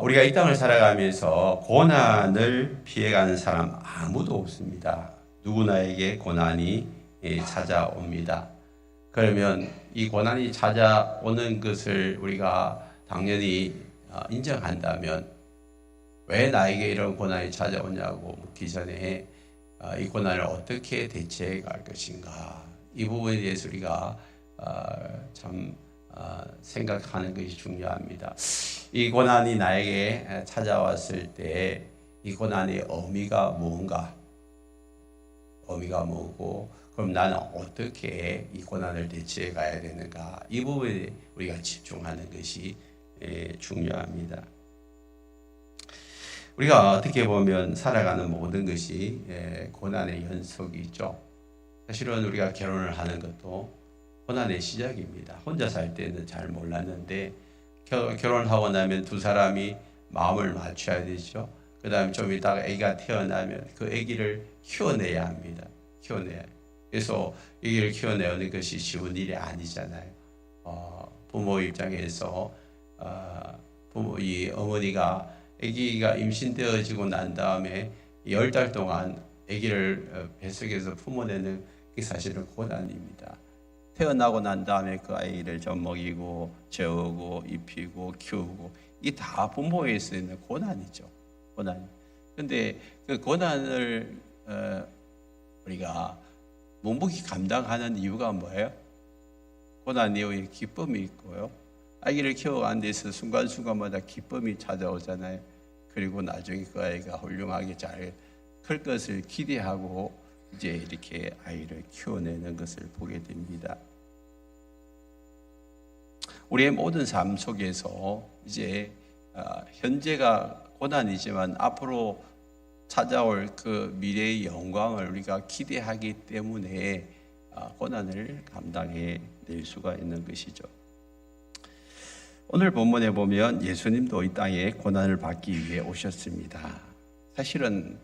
우리가 이 땅을 살아가면서 고난을 피해가는 사람 아무도 없습니다. 누구나에게 고난이 찾아옵니다. 그러면 이 고난이 찾아오는 것을 우리가 당연히 인정한다면 왜 나에게 이런 고난이 찾아오냐고 묻기 전에 이 고난을 어떻게 대처해 갈 것인가, 이 부분에 대해서 우리가 참 생각하는 것이 중요합니다. 이 고난이 나에게 찾아왔을 때 이 고난의 의미가 뭔가, 의미가 뭐고, 그럼 나는 어떻게 이 고난을 대처해 가야 되는가, 이 부분에 우리가 집중하는 것이 중요합니다. 우리가 어떻게 보면 살아가는 모든 것이 고난의 연속이죠. 사실은 우리가 결혼을 하는 것도 고난의 시작입니다. 혼자 살 때는 잘 몰랐는데 결혼하고 나면 두 사람이 마음을 맞춰야 되죠. 그 다음에 좀 이따가 아기가 태어나면 그 아기를 키워내야 합니다. 키워내야. 그래서 아기를 키워내는 것이 쉬운 일이 아니잖아요. 부모 입장에서 이 어머니가 아기가 임신되어지고 난 다음에 10달 동안 아기를 뱃속에서 품어내는 게 사실은 고난입니다. 태어나고 난 다음에 그 아이를 좀 먹이고 재우고 입히고 키우고, 이게 다 부모에 있는 고난이죠. 고난. 근데 그 고난을 우리가 묵묵히 감당하는 이유가 뭐예요? 고난 이후에 기쁨이 있고요. 아기를 키워가는 데서 순간순간마다 기쁨이 찾아오잖아요. 그리고 나중에 그 아이가 훌륭하게 잘 클 것을 기대하고 이제 이렇게 아이를 키워내는 것을 보게 됩니다. 우리의 모든 삶 속에서 이제 현재가 고난이지만 앞으로 찾아올 그 미래의 영광을 우리가 기대하기 때문에 고난을 감당해 낼 수가 있는 것이죠. 오늘 본문에 보면 예수님도 이 땅에 고난을 받기 위해 오셨습니다. 사실은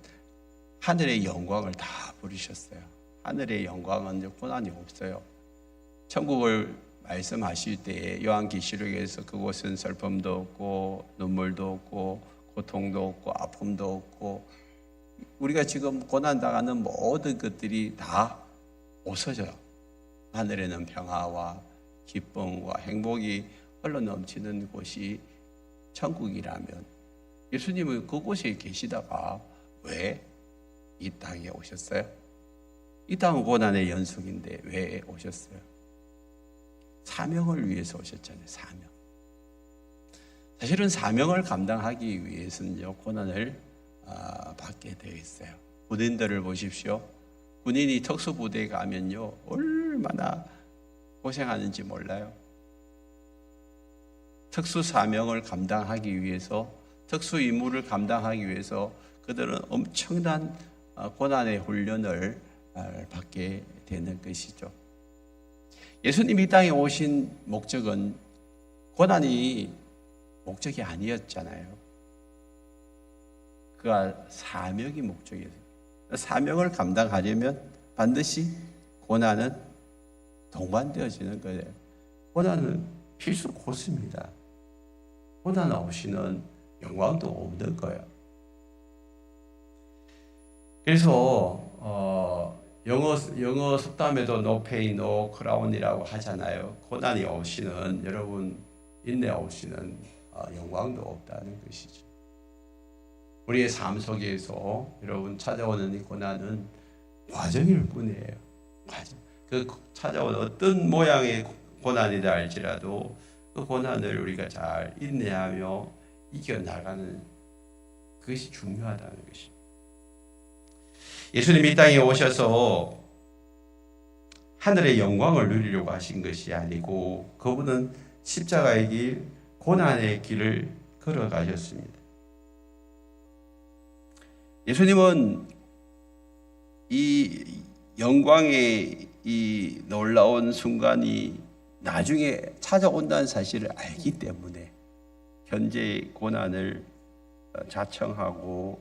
하늘의 영광을 다 부르셨어요. 하늘의 영광은 고난이 없어요. 천국을 말씀하실 때 요한계시록에서 그곳은 슬픔도 없고 눈물도 없고 고통도 없고 아픔도 없고, 우리가 지금 고난당하는 모든 것들이 다 없어져요. 하늘에는 평화와 기쁨과 행복이 흘러 넘치는 곳이 천국이라면 예수님은 그곳에 계시다가 왜 이 땅에 오셨어요? 이 땅은 고난의 연속인데 왜 오셨어요? 사명을 위해서 오셨잖아요. 사명. 사실은 사명을 감당하기 위해서는요, 고난을 받게 되어 있어요. 군인들을 보십시오. 군인이 특수부대에 가면요, 얼마나 고생하는지 몰라요. 특수 사명을 감당하기 위해서, 특수 임무를 감당하기 위해서 그들은 엄청난 고난의 훈련을 받게 되는 것이죠. 예수님이 이 땅에 오신 목적은 고난이 목적이 아니었잖아요. 그가 사명이 목적이었어요. 사명을 감당하려면 반드시 고난은 동반되어지는 거예요. 고난은 필수 코스입니다. 고난 없이는 영광도 없는 거예요. 그래서 영어 속담에도 no pain, no crown이라고 하잖아요. 고난이 없이는, 여러분 인내 없이는 영광도 없다는 것이죠. 우리의 삶 속에서 여러분 찾아오는 이 고난은 과정일 뿐이에요. 과정. 그 찾아온 어떤 모양의 고난이라 할지라도 그 고난을 우리가 잘 인내하며 이겨나가는 그것이 중요하다는 것입니다. 예수님이 이 땅에 오셔서 하늘의 영광을 누리려고 하신 것이 아니고 그분은 십자가의 길, 고난의 길을 걸어가셨습니다. 예수님은 이 영광의 이 놀라운 순간이 나중에 찾아온다는 사실을 알기 때문에 현재의 고난을 자청하고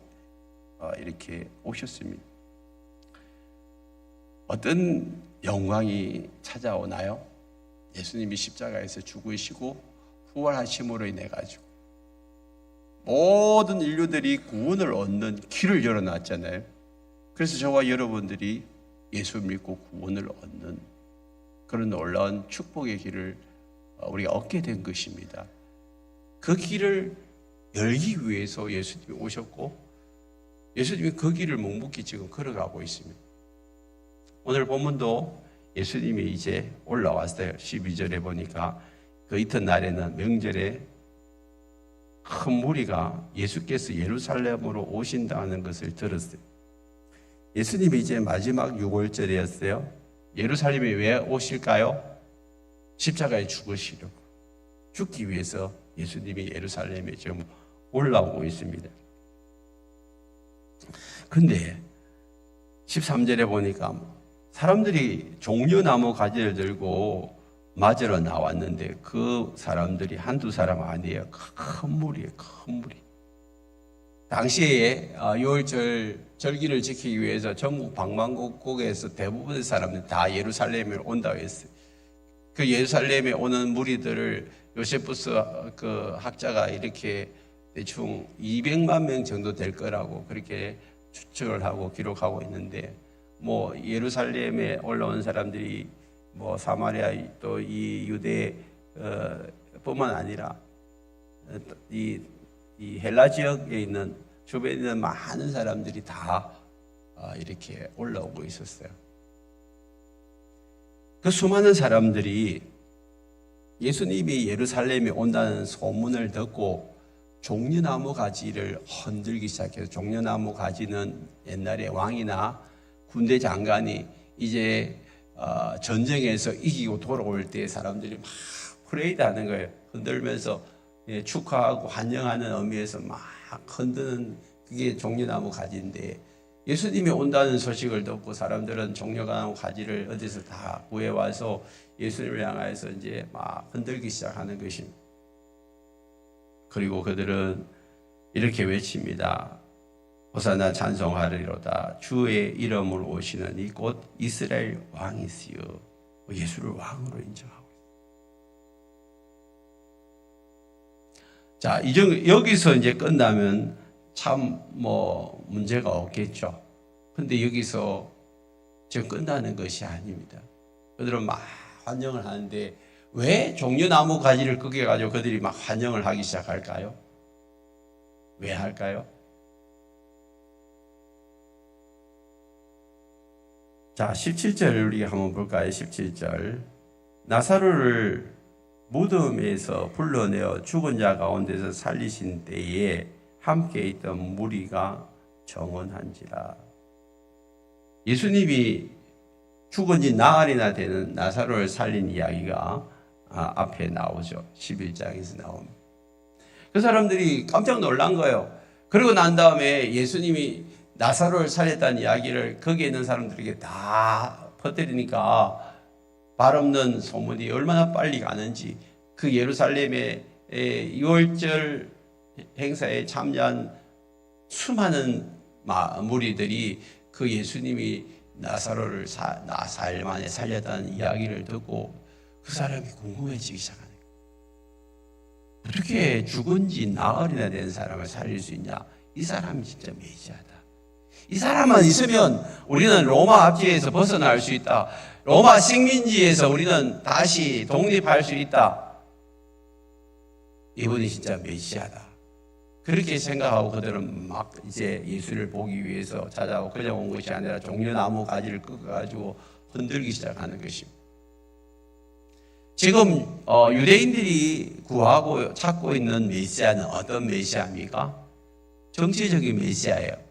이렇게 오셨습니다. 어떤 영광이 찾아오나요? 예수님이 십자가에서 죽으시고 부활하심으로 인해 가지고 모든 인류들이 구원을 얻는 길을 열어놨잖아요. 그래서 저와 여러분들이 예수 믿고 구원을 얻는 그런 놀라운 축복의 길을 우리가 얻게 된 것입니다. 그 길을 열기 위해서 예수님이 오셨고 예수님이 그 길을 묵묵히 지금 걸어가고 있습니다. 오늘 본문도 예수님이 이제 올라왔어요. 12절에 보니까 그 이튿날에는 명절에 큰 무리가 예수께서 예루살렘으로 오신다는 것을 들었어요. 예수님이 이제 마지막 6월절이었어요. 예루살렘에 왜 오실까요? 십자가에 죽으시려고. 죽기 위해서 예수님이 예루살렘에 지금 올라오고 있습니다. 근데 13절에 보니까 사람들이 종려나무 가지를 들고 맞으러 나왔는데 그 사람들이 한두 사람 아니에요. 큰 무리예요. 큰 무리. 당시에 6월절 절기를 지키기 위해서 전국 방방곡곡에서 대부분의 사람들이 다 예루살렘에 온다고 했어요. 그 예루살렘에 오는 무리들을 요세푸스 그 학자가 이렇게 대충 200만 명 정도 될 거라고 그렇게 추측을 하고 기록하고 있는데, 뭐 예루살렘에 올라온 사람들이 뭐 사마리아 또 이 유대 뿐만 아니라 이 헬라 지역에 있는 주변에 있는 많은 사람들이 다 이렇게 올라오고 있었어요. 그 수많은 사람들이 예수님이 예루살렘에 온다는 소문을 듣고 종려나무 가지를 흔들기 시작해서, 종려나무 가지는 옛날에 왕이나 군대 장관이 이제 전쟁에서 이기고 돌아올 때 사람들이 막 프레이드 하는 거예요. 흔들면서 축하하고 환영하는 의미에서 막 흔드는 그게 종려나무 가지인데, 예수님이 온다는 소식을 듣고 사람들은 종려나무 가지를 어디서 다 구해와서 예수님을 향해서 이제 막 흔들기 시작하는 것입니다. 그리고 그들은 이렇게 외칩니다. 호산나 찬송하리로다. 주의 이름으로 오시는 이 곧 이스라엘 왕이시여. 예수를 왕으로 인정하고 있습니다. 자, 여기서 이제 끝나면 참 뭐 문제가 없겠죠. 근데 여기서 지금 끝나는 것이 아닙니다. 그들은 막 환영을 하는데 왜 종려나무 가지를 끄겨가지고 그들이 막 환영을 하기 시작할까요? 왜 할까요? 자, 17절 우리 한번 볼까요? 17절. 나사로를 무덤에서 불러내어 죽은 자 가운데서 살리신 때에 함께 있던 무리가 정언한지라. 예수님이 죽은 지 나흘이나 되는 나사로를 살린 이야기가 앞에 나오죠. 11장에서 나옵니다. 그 사람들이 깜짝 놀란 거예요. 그러고 난 다음에 예수님이 나사로를 살렸다는 이야기를 거기에 있는 사람들에게 다 퍼뜨리니까 발 없는 소문이 얼마나 빨리 가는지, 그 예루살렘의 6월절 행사에 참여한 수많은 무리들이 그 예수님이 나사로를 나사일 만에 살렸다는 이야기를 듣고 그 사람이 궁금해지기 시작하는 거예요. 어떻게 죽은 지 나흘이나 된 사람을 살릴 수 있냐? 이 사람이 진짜 메시아다. 이 사람만 있으면 우리는 로마 압제에서 벗어날 수 있다. 로마 식민지에서 우리는 다시 독립할 수 있다. 이분이 진짜 메시아다. 그렇게 생각하고 그들은 막 이제 예수를 보기 위해서 찾아오고, 그냥 온 것이 아니라 종려나무 가지를 꺾어가지고 흔들기 시작하는 것입니다. 지금 유대인들이 구하고 찾고 있는 메시아는 어떤 메시아입니까? 정치적인 메시아예요.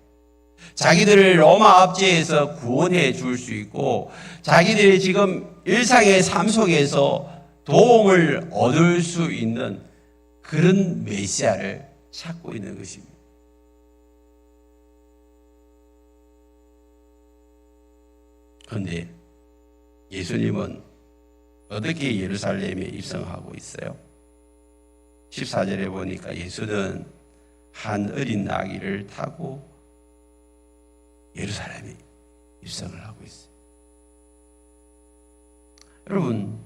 자기들을 로마 압제에서 구원해 줄 수 있고, 자기들이 지금 일상의 삶 속에서 도움을 얻을 수 있는 그런 메시아를 찾고 있는 것입니다. 그런데 예수님은 어떻게 예루살렘에 입성하고 있어요? 14절에 보니까 예수는 한 어린 나귀를 타고 예루살렘에 입성을 하고 있어요. 여러분,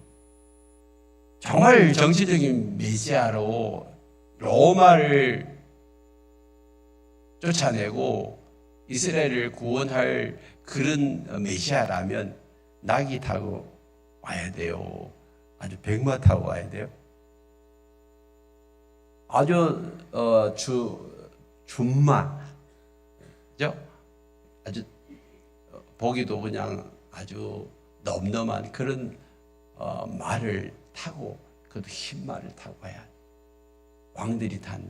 정말 정치적인 메시아로 로마를 쫓아내고 이스라엘을 구원할 그런 메시아라면 낙이 타고 와야 돼요. 아주 백마 타고 와야 돼요. 아주 준마, 그죠? 아주 보기도 그냥 아주 넘넘한 그런 말을 타고, 그것도 흰 말을 타고 와야, 왕들이 탄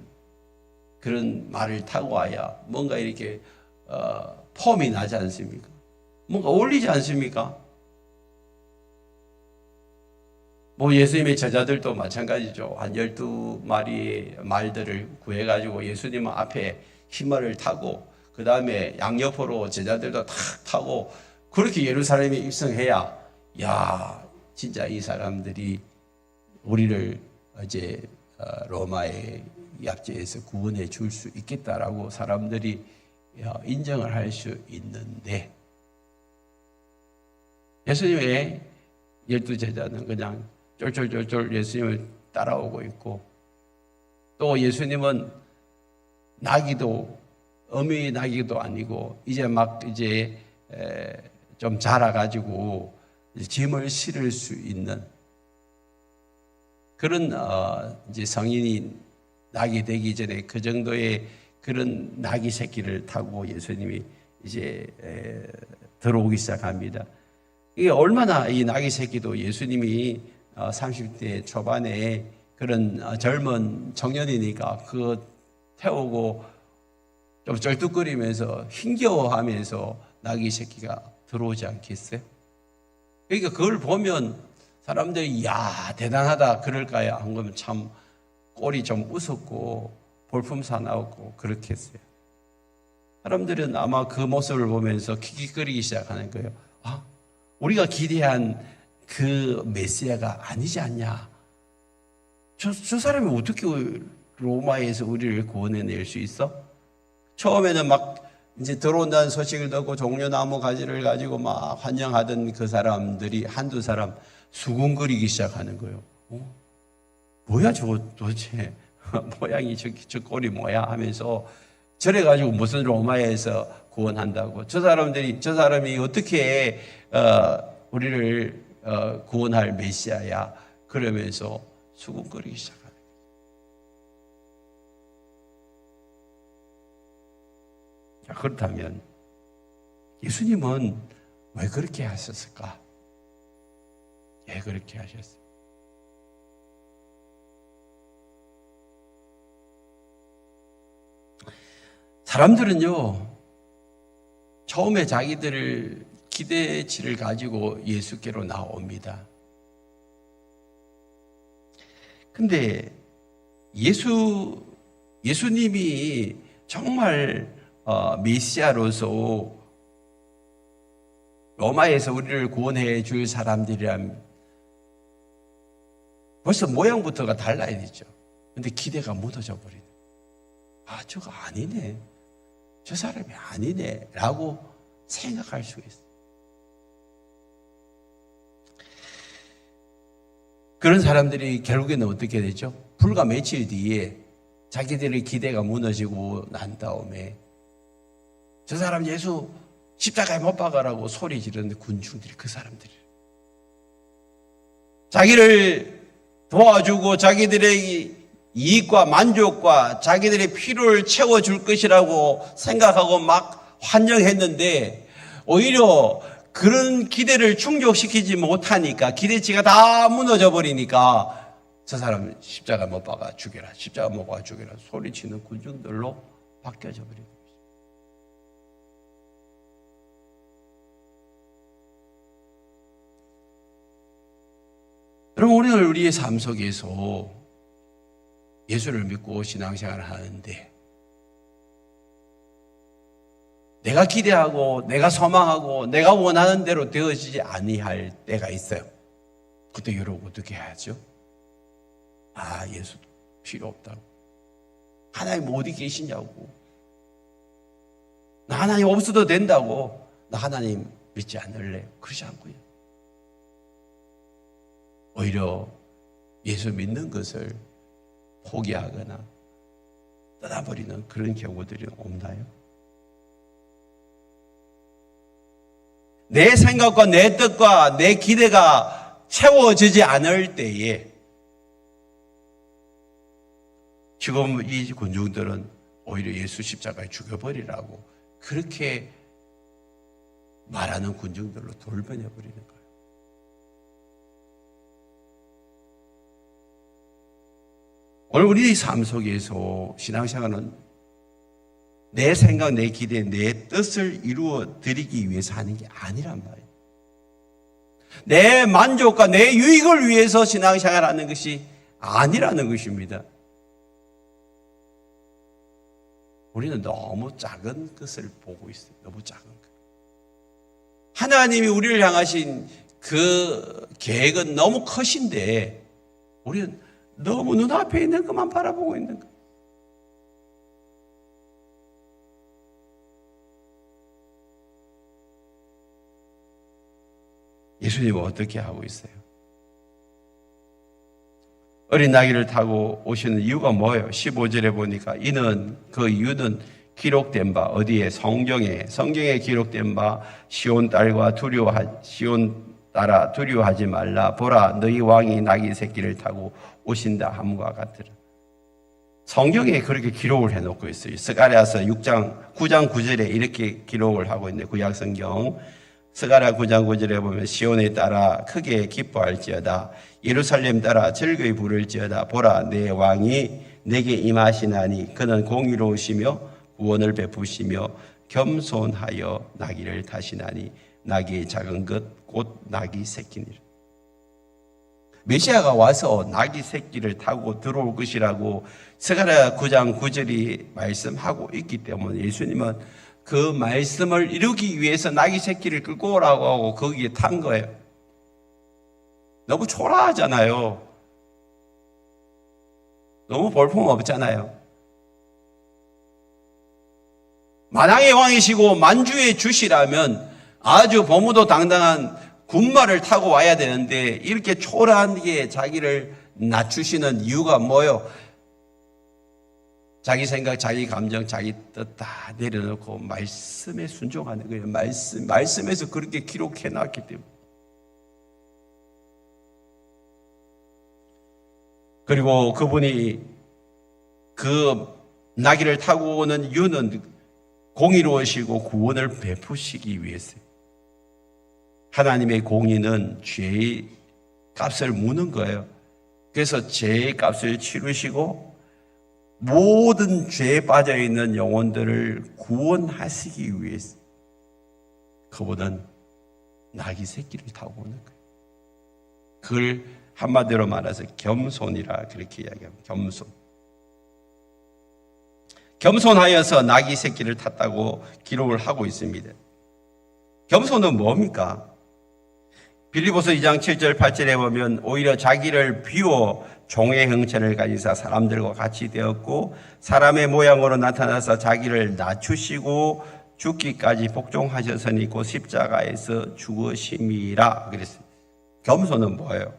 그런 말을 타고 와야 뭔가 이렇게 폼이 나지 않습니까? 뭔가 어울리지 않습니까? 뭐 예수님의 제자들도 마찬가지죠. 한 12마리의 말들을 구해가지고 예수님 앞에 흰말을 타고, 그 다음에 양옆으로 제자들도 탁 타고, 그렇게 예루살렘에 입성해야, 야, 진짜 이 사람들이 우리를 이제 로마의 압제에서 구원해 줄 수 있겠다라고 사람들이 인정을 할 수 있는데, 예수님의 12제자는 그냥 쫄쫄쫄쫄 예수님을 따라오고 있고, 또 예수님은 나기도 어미 나기도 아니고 이제 막 이제 좀 자라가지고 짐을 실을 수 있는 그런 이제 성인이 낙이 되기 전에 그 정도의 그런 낙이 새끼를 타고 예수님이 이제 들어오기 시작합니다. 이게 얼마나 이 낙이 새끼도 예수님이 30대 초반에 그런 젊은 청년이니까 그 태우고 좀 쩔뚝거리면서 힘겨워하면서 낙이 새끼가 들어오지 않겠어요? 그러니까 그걸 보면 사람들이 야 대단하다 그럴까요? 안 그러면 참 꼴이 좀 웃었고 볼품사나웠고 그렇겠어요. 사람들은 아마 그 모습을 보면서 킥킥거리기 시작하는 거예요. 아, 우리가 기대한 그 메시아가 아니지 않냐? 저 사람이 어떻게 로마에서 우리를 구원해낼 수 있어? 처음에는 막 이제 들어온다는 소식을 듣고 종려나무 가지를 가지고 막 환영하던 그 사람들이 한두 사람 수군거리기 시작하는 거예요. 뭐야 저거 도대체 모양이 저 꼴이 뭐야 하면서 저래가지고 무슨 로마에서 구원한다고, 저 사람이 어떻게 우리를 구원할 메시아야 그러면서 수군거리기 시작하는 거예요. 자, 그렇다면 예수님은 왜 그렇게 하셨을까? 왜 그렇게 하셨어요? 사람들은요, 처음에 자기들을 기대치를 가지고 예수께로 나옵니다. 근데 예수님이 정말 메시아로서 로마에서 우리를 구원해 줄 사람들이라면 벌써 모양부터가 달라야 되죠. 근데 기대가 무너져 버리네. 아, 저거 아니네. 저 사람이 아니네. 라고 생각할 수가 있어요. 그런 사람들이 결국에는 어떻게 되죠? 불과 며칠 뒤에 자기들의 기대가 무너지고 난 다음에 저 사람 예수 십자가에 못 박아라고 소리 지르는 군중들이 그 사람들이에요. 자기를 도와주고 자기들의 이익과 만족과 자기들의 필요를 채워줄 것이라고 생각하고 막 환영했는데 오히려 그런 기대를 충족시키지 못하니까 기대치가 다 무너져 버리니까 저 사람 십자가 못 박아 죽여라, 십자가 못 박아 죽여라 소리치는 군중들로 바뀌어져 버린 것입니다. 여러분, 오늘 우리의 삶 속에서 예수를 믿고 신앙생활을 하는데 내가 기대하고 내가 소망하고 내가 원하는 대로 되어지지 아니할 때가 있어요. 그때 여러분 어떻게 해야죠? 아, 예수도 필요 없다고. 하나님 어디 계시냐고. 나 하나님 없어도 된다고. 나 하나님 믿지 않을래. 그러지 않고요. 오히려 예수 믿는 것을 포기하거나 떠나버리는 그런 경우들이 없나요? 내 생각과 내 뜻과 내 기대가 채워지지 않을 때에 지금 이 군중들은 오히려 예수 십자가에 죽여버리라고 그렇게 말하는 군중들로 돌변해버리는 거예요. 오늘 우리의 삶 속에서 신앙생활은 내 생각, 내 기대, 내 뜻을 이루어 드리기 위해서 하는 게 아니란 말이에요. 내 만족과 내 유익을 위해서 신앙생활 하는 것이 아니라는 것입니다. 우리는 너무 작은 것을 보고 있어요. 너무 작은 것. 하나님이 우리를 향하신 그 계획은 너무 크신데 우리는 너무 눈앞에 있는 것만 바라보고 있는 것. 예수님은 어떻게 하고 있어요? 어린 나귀를 타고 오시는 이유가 뭐예요? 15절에 보니까 이는 그 이유는 기록된 바 어디에? 성경에 기록된 바 시온 딸아 두려워하지 말라. 보라 너희 왕이 나귀 새끼를 타고 오신다 함과 같으라. 성경에 그렇게 기록을 해놓고 있어요. 스가랴서 9장 9절에 이렇게 기록을 하고 있는데 구약성경 스가랴 9장 9절에 보면 시온에 따라 크게 기뻐할지어다. 예루살렘 따라 즐거이 부를지어다. 보라 내 왕이 내게 임하시나니 그는 공의로우시며 구원을 베푸시며 겸손하여 나귀를 타시나니 나귀의 작은 것 곧 나귀 새끼니라. 메시아가 와서 나귀 새끼를 타고 들어올 것이라고 스가랴 9장 9절이 말씀하고 있기 때문에 예수님은 그 말씀을 이루기 위해서 나귀 새끼를 끌고 오라고 하고 거기에 탄 거예요. 너무 초라하잖아요. 너무 볼품없잖아요. 만왕의 왕이시고 만주의 주시라면 아주 범우도 당당한 군마를 타고 와야 되는데 이렇게 초라하게 자기를 낮추시는 이유가 뭐예요? 자기 생각, 자기 감정, 자기 뜻 다 내려놓고 말씀에 순종하는 거예요. 말씀에서 그렇게 기록해 놨기 때문에. 그리고 그분이 그 나귀를 타고 오는 이유는 공의로우시고 구원을 베푸시기 위해서요. 하나님의 공의는 죄의 값을 무는 거예요. 그래서 죄의 값을 치르시고 모든 죄에 빠져있는 영혼들을 구원하시기 위해서 그분은 나귀 새끼를 타고 오는 거예요. 그걸 한마디로 말해서 겸손이라 그렇게 이야기합니다. 겸손하여서 나귀 새끼를 탔다고 기록을 하고 있습니다. 겸손은 뭡니까? 빌립보서 2장 7절 8절에 보면 오히려 자기를 비워 종의 형체를 가지사 사람들과 같이 되었고 사람의 모양으로 나타나서 자기를 낮추시고 죽기까지 복종하셨으니 곧 십자가에서 죽으심이라 그랬어요. 겸손은 뭐예요?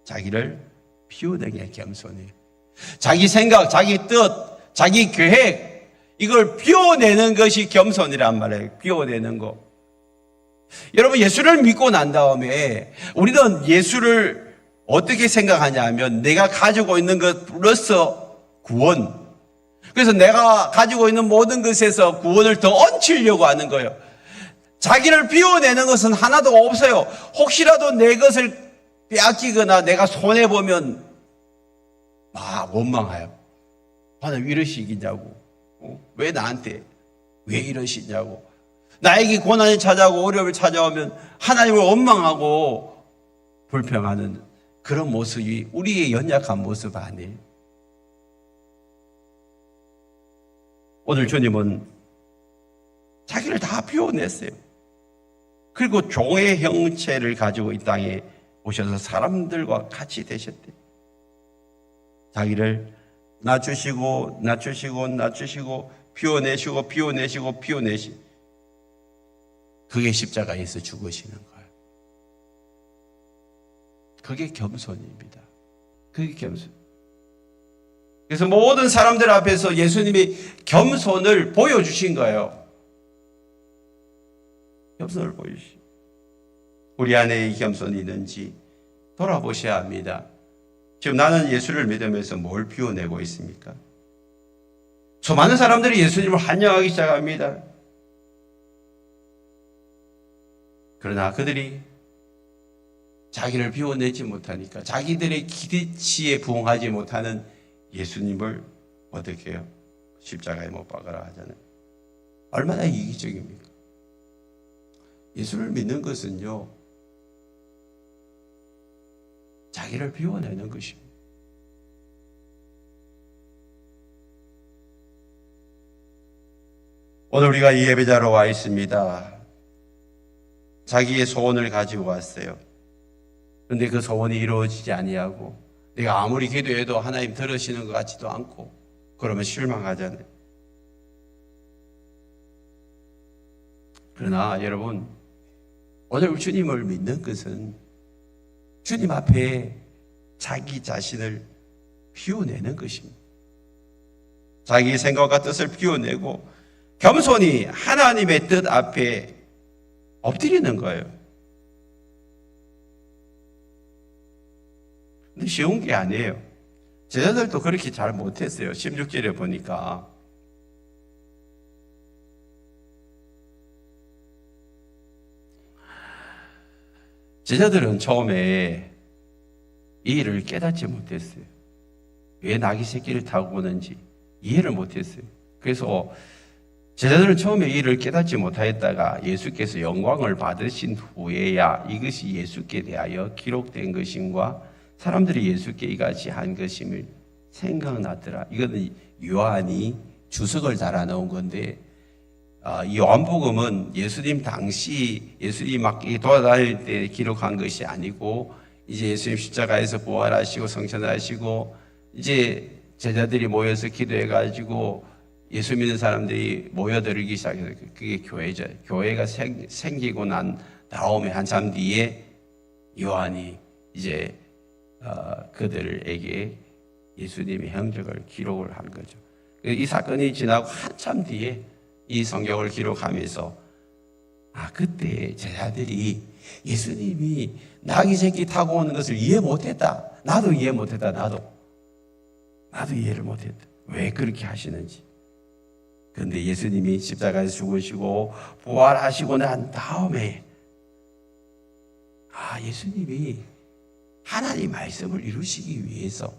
자기를 비우는 게 겸손이에요. 자기 생각, 자기 뜻, 자기 계획 이걸 비워내는 것이 겸손이란 말이에요. 비워내는 거. 여러분 예수를 믿고 난 다음에 우리는 예수를 어떻게 생각하냐 하면 내가 가지고 있는 것으로서 구원. 그래서 내가 가지고 있는 모든 것에서 구원을 더 얹히려고 하는 거예요. 자기를 비워내는 것은 하나도 없어요. 혹시라도 내 것을 빼앗기거나 내가 손해보면 막 원망해요. 하나님 이러시기냐고. 왜 나한테 왜 이러시냐고. 나에게 고난이 찾아오고 어려움을 찾아오면 하나님을 원망하고 불평하는 그런 모습이 우리의 연약한 모습 아니에요. 오늘 주님은 자기를 다 비워냈어요. 그리고 종의 형체를 가지고 이 땅에 오셔서 사람들과 같이 되셨대요. 자기를 낮추시고 비워내시고 그게 십자가에서 죽으시는 거예요. 그게 겸손입니다. 그게 겸손. 그래서 모든 사람들 앞에서 예수님이 겸손을 보여주신 거예요. 겸손을 보여주신. 우리 안에 이 겸손이 있는지 돌아보셔야 합니다. 지금 나는 예수를 믿으면서 뭘 비워내고 있습니까? 수많은 사람들이 예수님을 환영하기 시작합니다. 그러나 그들이 자기를 비워내지 못하니까 자기들의 기대치에 부응하지 못하는 예수님을 어떻게 해요? 십자가에 못 박으라 하잖아요. 얼마나 이기적입니까? 예수를 믿는 것은요, 자기를 비워내는 것입니다. 오늘 우리가 이 예배자로 와 있습니다. 자기의 소원을 가지고 왔어요. 그런데 그 소원이 이루어지지 아니하고 내가 아무리 기도해도 하나님 들으시는 것 같지도 않고 그러면 실망하잖아요. 그러나 여러분, 오늘 주님을 믿는 것은 주님 앞에 자기 자신을 비워내는 것입니다. 자기의 생각과 뜻을 비워내고 겸손히 하나님의 뜻 앞에 엎드리는 거예요. 근데 쉬운 게 아니에요. 제자들도 그렇게 잘 못했어요. 16절에 보니까 제자들은 처음에 이 일을 깨닫지 못했어요. 왜 낙이 새끼를 타고 오는지 이해를 못했어요. 그래서 제자들은 처음에 이 일을 깨닫지 못하였다가 예수께서 영광을 받으신 후에야 이것이 예수께 대하여 기록된 것임과 사람들이 예수께 이같이 한 것임을 생각났더라. 이거는 요한이 주석을 달아놓은 건데, 이 요한복음은 예수님 당시 예수님 막 돌아다닐 때 기록한 것이 아니고 이제 예수님 십자가에서 부활하시고 성천하시고 이제 제자들이 모여서 기도해가지고 예수 믿는 사람들이 모여들기 시작해서 그게 교회죠. 교회가 생기고 난 다음에 한참 뒤에 요한이 이제 그들에게 예수님의 행적을 기록을 한 거죠. 이 사건이 지나고 한참 뒤에 이 성경을 기록하면서 그때 제자들이 예수님이 나귀 새끼 타고 오는 것을 이해 못했다. 나도 이해 못했다. 나도 이해를 못했다. 왜 그렇게 하시는지. 그런데 예수님이 십자가에서 죽으시고 부활하시고 난 다음에 예수님이 하나님 말씀을 이루시기 위해서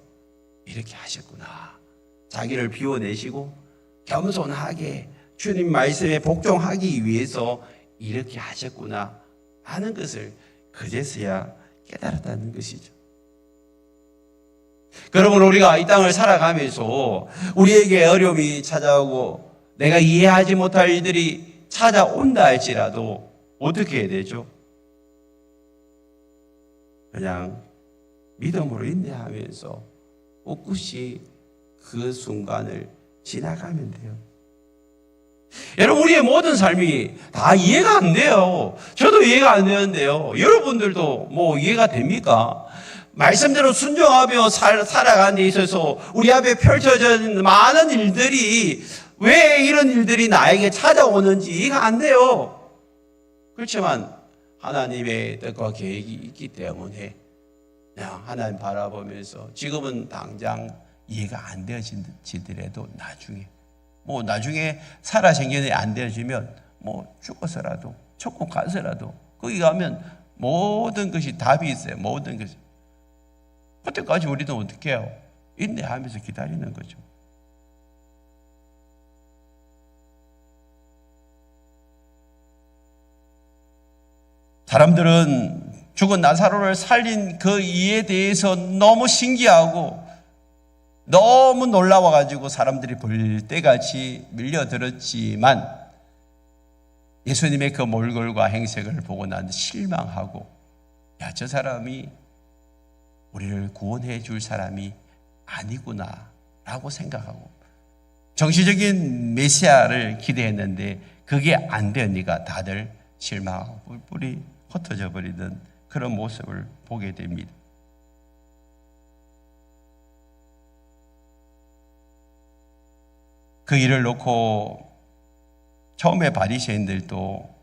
이렇게 하셨구나. 자기를 비워내시고 겸손하게 주님 말씀에 복종하기 위해서 이렇게 하셨구나 하는 것을 그제서야 깨달았다는 것이죠. 그러므로 우리가 이 땅을 살아가면서 우리에게 어려움이 찾아오고 내가 이해하지 못할 일들이 찾아온다 할지라도 어떻게 해야 되죠? 그냥 믿음으로 인내하면서 꿋꿋이 그 순간을 지나가면 돼요. 여러분, 우리의 모든 삶이 다 이해가 안 돼요. 저도 이해가 안 되는데요. 여러분들도 뭐 이해가 됩니까? 말씀대로 순종하며 살아가는 데 있어서 우리 앞에 펼쳐진 많은 일들이 왜 이런 일들이 나에게 찾아오는지 이해가 안 돼요. 그렇지만 하나님의 뜻과 계획이 있기 때문에 그냥 하나님 바라보면서 지금은 당장 이해가 안 되어지더라도 나중에 살아생전에 안 되어지면 죽어서라도 천국 가서라도 거기 가면 모든 것이 답이 있어요. 모든 것이. 그때까지 우리는 어떻게 해요? 인내하면서 기다리는 거죠. 사람들은 죽은 나사로를 살린 그 이에 대해서 너무 신기하고 너무 놀라워가지고 사람들이 벌떼같이 밀려들었지만 예수님의 그 몰골과 행색을 보고 난 실망하고 저 사람이 우리를 구원해 줄 사람이 아니구나 라고 생각하고 정치적인 메시아를 기대했는데 그게 안 되니까 다들 실망하고 뿔뿔이 흩어져 버리던 그런 모습을 보게 됩니다. 그 일을 놓고 처음에 바리새인들도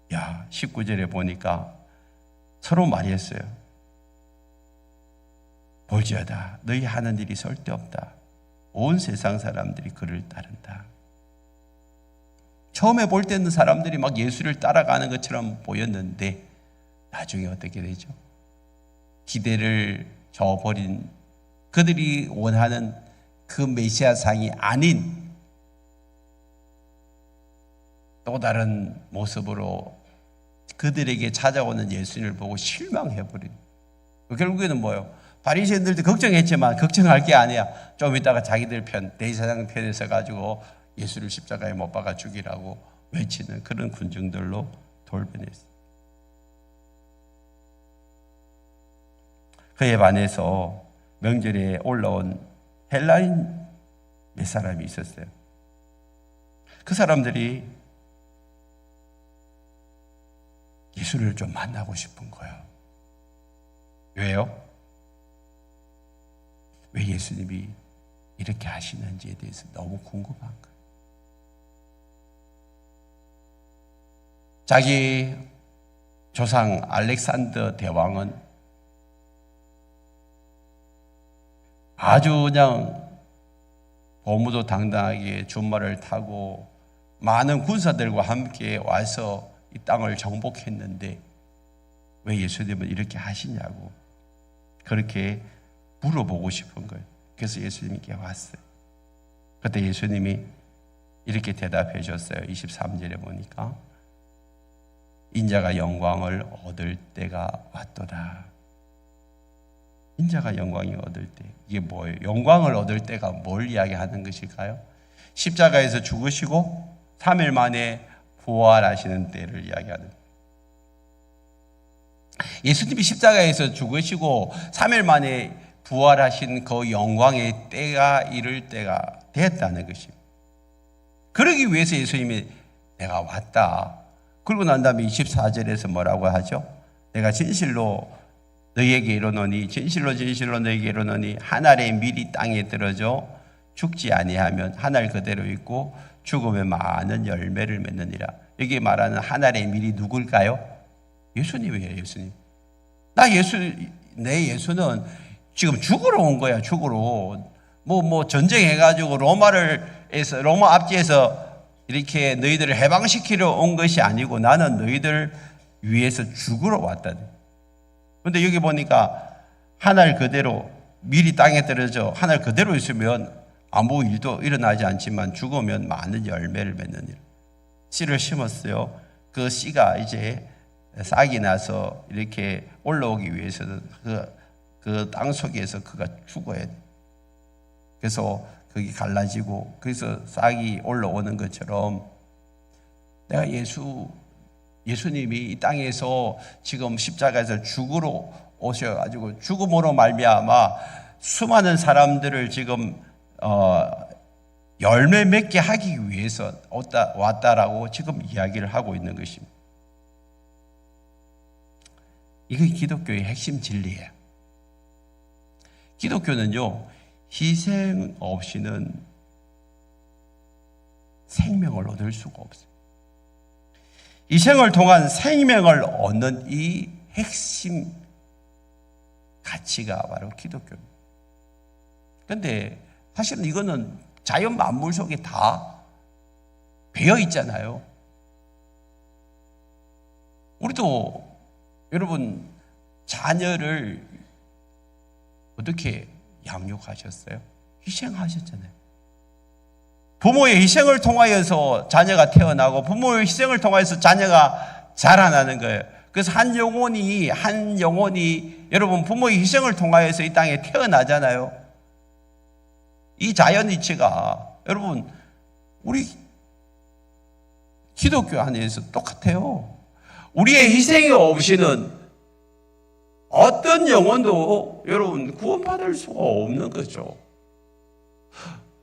19절에 보니까 서로 말했어요. 볼지어다 너희 하는 일이 쓸데없다. 온 세상 사람들이 그를 따른다. 처음에 볼 때는 사람들이 막 예수를 따라가는 것처럼 보였는데 나중에 어떻게 되죠? 기대를 저버린 그들이 원하는 그 메시아상이 아닌 또 다른 모습으로 그들에게 찾아오는 예수님을 보고 실망해버린. 결국에는 뭐예요? 바리새인들도 걱정했지만 걱정할 게 아니야. 좀 이따가 자기들 편, 대제사장 편에 서가지고 예수를 십자가에 못 박아 죽이라고 외치는 그런 군중들로 돌변했어요. 그에 반해서 명절에 올라온 헬라인 몇 사람이 있었어요. 그 사람들이 예수를 좀 만나고 싶은 거예요. 왜요? 왜 예수님이 이렇게 하시는지에 대해서 너무 궁금한 거예요. 자기 조상 알렉산더 대왕은 아주 그냥 보무도 당당하게 준말을 타고 많은 군사들과 함께 와서 이 땅을 정복했는데 왜 예수님은 이렇게 하시냐고 그렇게 물어보고 싶은 거예요. 그래서 예수님께 왔어요. 그때 예수님이 이렇게 대답해 줬어요. 23절에 보니까 인자가 영광을 얻을 때가 왔도다. 인자가 영광이 얻을 때, 이게 뭐예요? 영광을 얻을 때가 뭘 이야기하는 것일까요? 십자가에서 죽으시고 3일 만에 부활하시는 때를 이야기하는. 예수님이 십자가에서 죽으시고 3일 만에 부활하신 그 영광의 때가 이를 때가 됐다는 것입니다. 그러기 위해서 예수님이 내가 왔다. 그러고 난 다음에 24절에서 뭐라고 하죠? 내가 진실로 너희에게 이르노니 진실로 진실로 너희에게 이르노니 한 알의 밀이 땅에 떨어져 죽지 아니하면 한 알 그대로 있고 죽으면 많은 열매를 맺느니라. 여기 말하는 한 알의 밀이 누굴까요? 예수님이에요. 예수님. 내 예수는 지금 죽으러 온 거야. 죽으러. 뭐 전쟁해가지고 로마 압지에서 이렇게 너희들을 해방시키러 온 것이 아니고 나는 너희들 위해서 죽으러 왔다. 그런데 여기 보니까 한 알 그대로 밀이 땅에 떨어져 한 알 그대로 있으면 아무 일도 일어나지 않지만 죽으면 많은 열매를 맺느니라. 씨를 심었어요. 그 씨가 이제 싹이 나서 이렇게 올라오기 위해서는 그 땅 속에서 그가 죽어야 돼. 그래서 거기 갈라지고 그래서 싹이 올라오는 것처럼 내가 예수님이 이 땅에서 지금 십자가에서 죽으러 오셔가지고 죽음으로 말미암아 수많은 사람들을 지금 열매 맺게 하기 위해서 왔다라고 지금 이야기를 하고 있는 것입니다. 이게 기독교의 핵심 진리예요. 기독교는요, 희생 없이는 생명을 얻을 수가 없어요. 희생을 통한 생명을 얻는 이 핵심 가치가 바로 기독교입니다. 그런데 사실은 이거는 자연 만물 속에 다 배어 있잖아요. 우리도 여러분 자녀를 어떻게 양육하셨어요? 희생하셨잖아요. 부모의 희생을 통하여서 자녀가 태어나고 부모의 희생을 통하여서 자녀가 자라나는 거예요. 그래서 한 영혼이 여러분 부모의 희생을 통하여서 이 땅에 태어나잖아요. 이 자연이치가 여러분 우리 기독교 안에서 똑같아요. 우리의 희생이 없이는 어떤 영혼도 여러분 구원받을 수가 없는 거죠.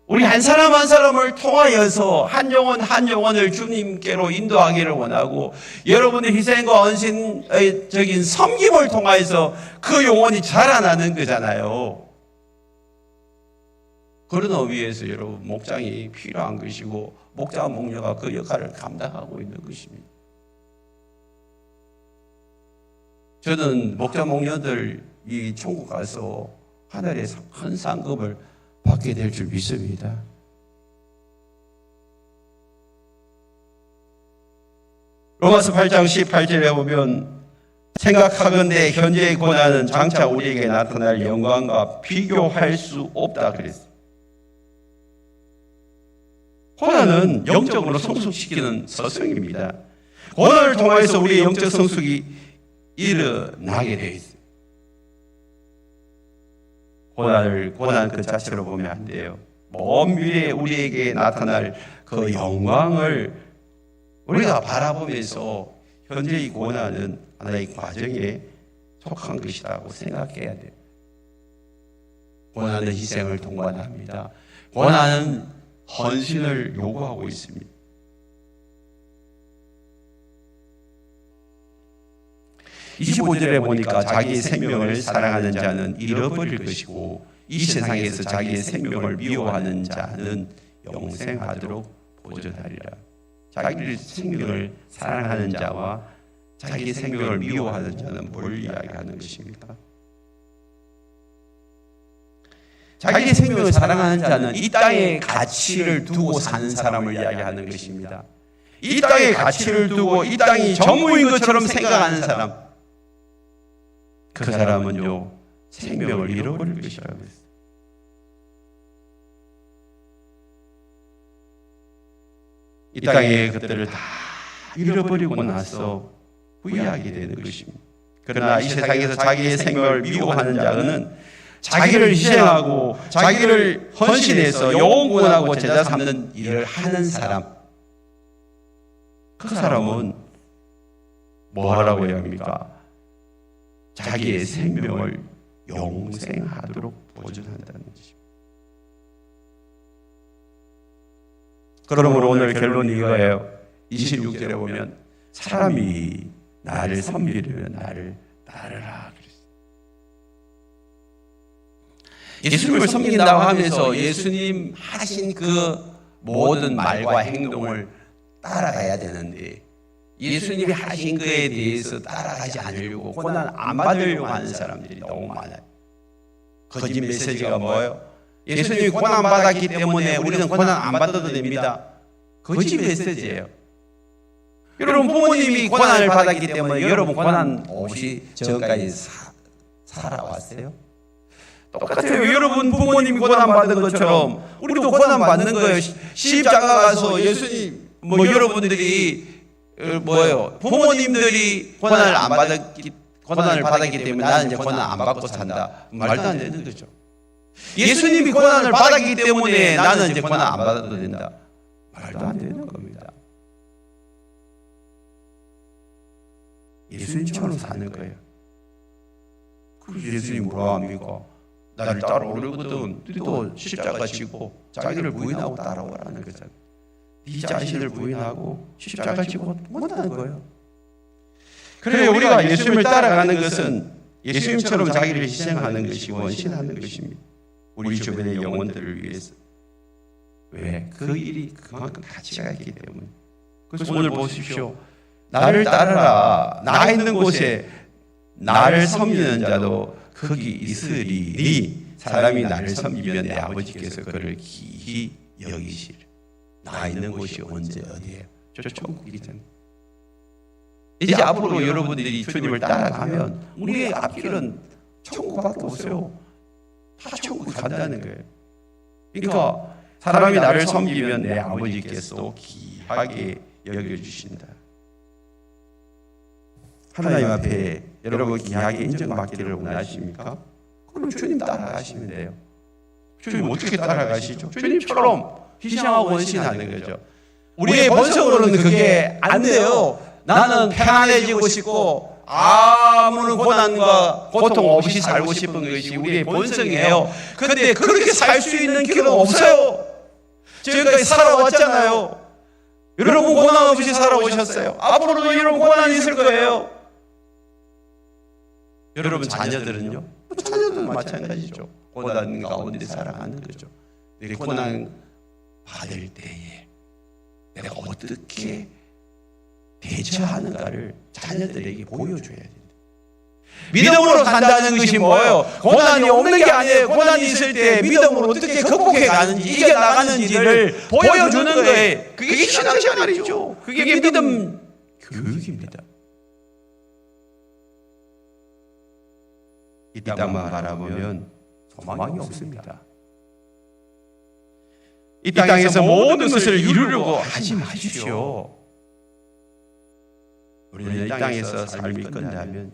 우리 한 사람 한 사람을 통하여서 한 영혼을 주님께로 인도하기를 원하고 여러분의 희생과 헌신적인 섬김을 통하여서 그 영혼이 자라나는 거잖아요. 그런 의미에서 여러분 목장이 필요한 것이고 목자 목녀가 그 역할을 감당하고 있는 것입니다. 저는 목자 목녀들 이 천국 가서 하늘의 큰 상급을 받게 될 줄 믿습니다. 로마서 8장 18절에 보면 생각하건대 현재의 고난은 장차 우리에게 나타날 영광과 비교할 수 없다 그랬어요. 고난은 영적으로 성숙시키는 서성입니다. 고난을 통해서 우리의 영적 성숙이 일어나게 되어 있어요. 고난 그 자체로 보면 안 돼요. 먼 미래에 우리에게 나타날 그 영광을 우리가 바라보면서 현재의 고난은 하나의 과정에 속한 것이라고 생각해야 돼요. 고난은 희생을 동반합니다. 고난은 헌신을 요구하고 있습니다. 25절에 보니까 자기의 생명을 사랑하는 자는 잃어버릴 것이고 이 세상에서 자기의 생명을 미워하는 자는 영생하도록 보존하리라. 자기의 생명을 사랑하는 자와 자기의 생명을 미워하는 자는 뭘 이야기하는 것입니까? 자기의 생명을 사랑하는 자는 이 땅의 가치를 두고 사는 사람을 이야기하는 것입니다. 이 땅의 가치를 두고 이 땅이 전부인 것처럼 생각하는 사람, 그 사람은요 생명을 잃어버릴 것이라고 했어요. 이 땅의 것들을 다 잃어버리고 나서 후회하게 되는 것입니다. 그러나 이 세상에서 자기의 생명을 미워하는 자는 자기를 희생하고 자기를 헌신해서 영혼 구원하고 제자 삼는 일을 하는 사람, 그 사람은 뭐 하라고 해야 합니까? 자기의 생명을 영생하도록 보존한다는 것입니다. 그러므로 오늘 결론이 이거예요. 26절에 보면 사람이 나를 섬기려면 나를 따르라 그랬어요. 예수님을 섬긴다고 하면서 예수님 하신 그 모든 말과 행동을 따라가야 되는데 예수님이 하신 거에 대해서 따라가지 않으려고 고난 안 받으려고 하는 사람들이 너무 많아요. 거짓 메시지가 뭐예요? 예수님이 고난 받았기 때문에 우리는 고난 안 받아도 됩니다. 거짓 메시지예요. 여러분 부모님이 고난을 받았기 때문에 여러분 고난 없이 전까지 살아왔어요? 똑같아요. 여러분 부모님이 고난 받은 것처럼 우리도 고난 받는 거예요. 십자가 가서 예수님 여러분들이 뭐예요? 부모님들이 고난을 받았기 때문에 나는 이제 고난 안 받고 산다. 말도 안 되는 거죠. 예수님이 고난을 받았기 때문에 나는 이제 고난 안 받아도 된다. 말도 안 되는 겁니다. 예수님처럼 사는 거예요. 그래서 예수님이 뭐라 합니까? 나를 따라오려거든 너도 십자가 지고 자기를 부인하고 따라오라는 거잖아요. 네 자신을 부인하고 십자가 지고 못하는 거예요. 그래서 우리가 예수님을 따라가는 것은 예수님처럼 자기를 희생하는 것이 원신하는 것입니다. 우리 주변의 영혼들을 위해서. 왜? 그 일이 그만큼 가치가 있기 때문에. 그래서 오늘 보십시오. 나를 따르라. 나 있는 곳에 나를 섬기는 자도 거기 있으리니 사람이 나를 섬기면 내 아버지께서 그를 기히 여기시리. 나 있는 곳이 언제 어디예요? 저 천국이잖아요. 이제 앞으로 여러분들이 주님을 따라가면 우리의 앞길은 천국밖에 없어요. 다 천국 간다는 거예요. 그러니까 사람이 나를 섬기면 내 아버지께서 귀하게 여겨주신다. 하나님 앞에 여러분 귀하게 인정받기를 원하십니까? 그럼 주님 따라가시면 돼요. 주님 어떻게 따라가시죠? 주님처럼 희생하고 헌신하는 거죠. 우리의 본성으로는 그게 안 돼요. 나는 편안해지고 싶고 아무런 고난과 고통 없이 살고 싶은 것이 우리의 본성이에요. 그런데 그렇게 살 수 있는 길은 없어요. 지금까지 살아왔잖아요. 여러분 고난 없이 살아오셨어요. 앞으로도 여러분 고난이 있을 거예요. 여러분 자녀들은요? 자녀들은 마찬가지죠. 고난 가운데 살아가는 거죠. 내 고난 받을 때에 내가 어떻게 대처하는가를 자녀들에게 보여줘야 된다. 믿음으로 산다는 것이 뭐예요? 고난이 없는 게 아니에요. 고난이 있을 때 믿음으로 어떻게 극복해 가는지, 이겨나가는지를 보여주는 거예요. 그게 신앙생활이죠. 그게 믿음 교육입니다. 이 땅만 바라보면 소망이 없습니다. 이 땅에서 모든 것을 이루려고 하지 마십시오. 우리는 이 땅에서 삶이 끝나면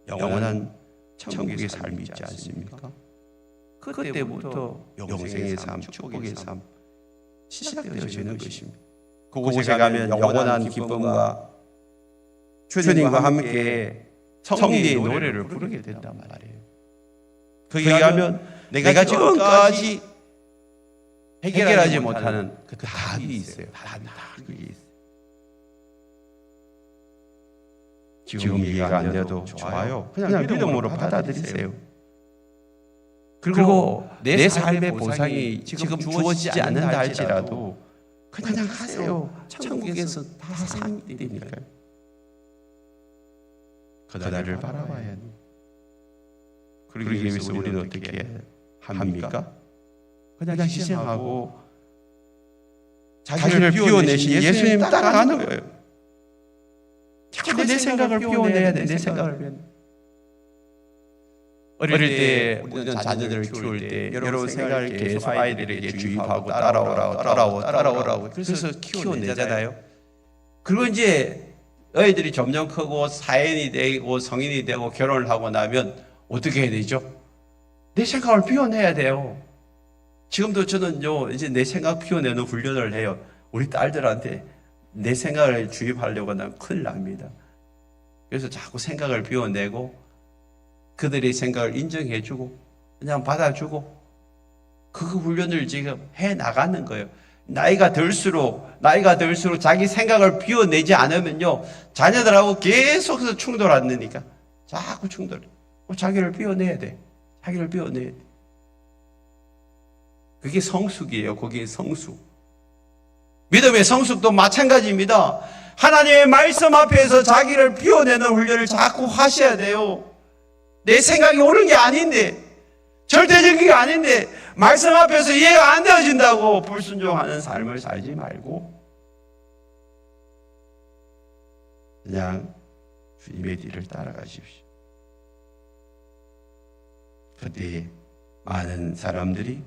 영원한 천국의 삶이 있지 않습니까? 그때부터 영생의 삶, 축복의 삶 시작되어지는 것입니다. 그곳에 가면 영원한 기쁨과 주님과 함께 성리의 노래를 부르게 된단 말이에요. 거기 가면 내가 지금까지 해결하지 못하는 그 답이 있어요. 답이 있어요. 지금 이해가 안 돼도 좋아요. 그냥 믿음으로 받아들이세요. 그리고 내 삶의 보상이 지금 주어지지 않는다 할지라도 그냥 하세요. 천국에서 다 상이 되니까요. 그날을 바라봐야 해요. 그러기 위해서 우리는 어떻게 합니까? 그냥 희생하고 자기를 비워내신 예수님 따라가는 거예요. 자꾸 내 생각을 비워내야 돼. 내 생각을 비워내. 어릴 때 우리는 자녀들을 키울 때 여러분 생각을 계속 아이들에게 주입하고 따라오라고 그래서 키워내잖아요. 그리고 이제 아이들이 점점 크고 사회인이 되고 성인이 되고 결혼을 하고 나면 어떻게 해야 되죠? 내 생각을 비워내야 돼요. 지금도 저는요 이제 내 생각 비워내는 훈련을 해요. 우리 딸들한테 내 생각을 주입하려고 하면 큰일 납니다. 그래서 자꾸 생각을 비워내고 그들의 생각을 인정해주고 그냥 받아주고 그 훈련을 지금 해나가는 거예요. 나이가 들수록 자기 생각을 비워내지 않으면요 자녀들하고 계속해서 충돌하니까 자꾸 충돌해. 자기를 비워내야 돼. 자기를 비워내야 돼. 그게 성숙이에요. 그게 성숙. 믿음의 성숙도 마찬가지입니다. 하나님의 말씀 앞에서 자기를 비워내는 훈련을 자꾸 하셔야 돼요. 내 생각이 옳은 게 아닌데, 절대적인 게 아닌데 말씀 앞에서 이해가 안 되어진다고 불순종하는 삶을 살지 말고 그냥 주님의 뒤를 따라가십시오. 그때 많은 사람들이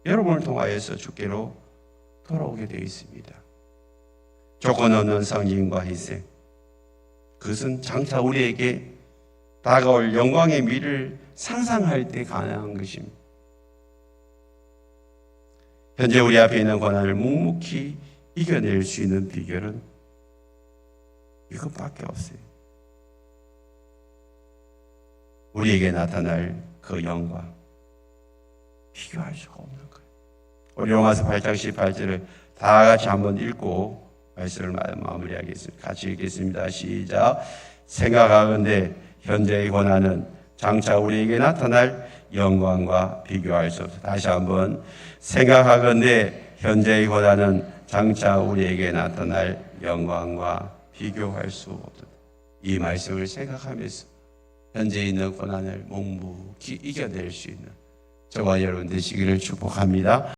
여러분을 통하여서 주께로 돌아오게 되어 있습니다. 조건 없는 성진과 희생, 그것은 장차 우리에게 다가올 영광의 미를 상상할 때 가능한 것입니다. 현재 우리 앞에 있는 고난을 묵묵히 이겨낼 수 있는 비결은 이것밖에 없어요. 우리에게 나타날 그 영광, 비교할 수가 없는 거예요. 우리 로마서 8장 18절을 다 같이 한번 읽고 말씀을 마무리하겠습니다. 같이 읽겠습니다. 시작. 생각하건대 현재의 고난은 장차 우리에게 나타날 영광과 비교할 수 없어. 다시 한번 생각하건대 현재의 고난은 장차 우리에게 나타날 영광과 비교할 수 없다. 이 말씀을 생각하면서 현재 있는 고난을 묵묵히 이겨낼 수 있는 저와 여러분 되시기를 축복합니다.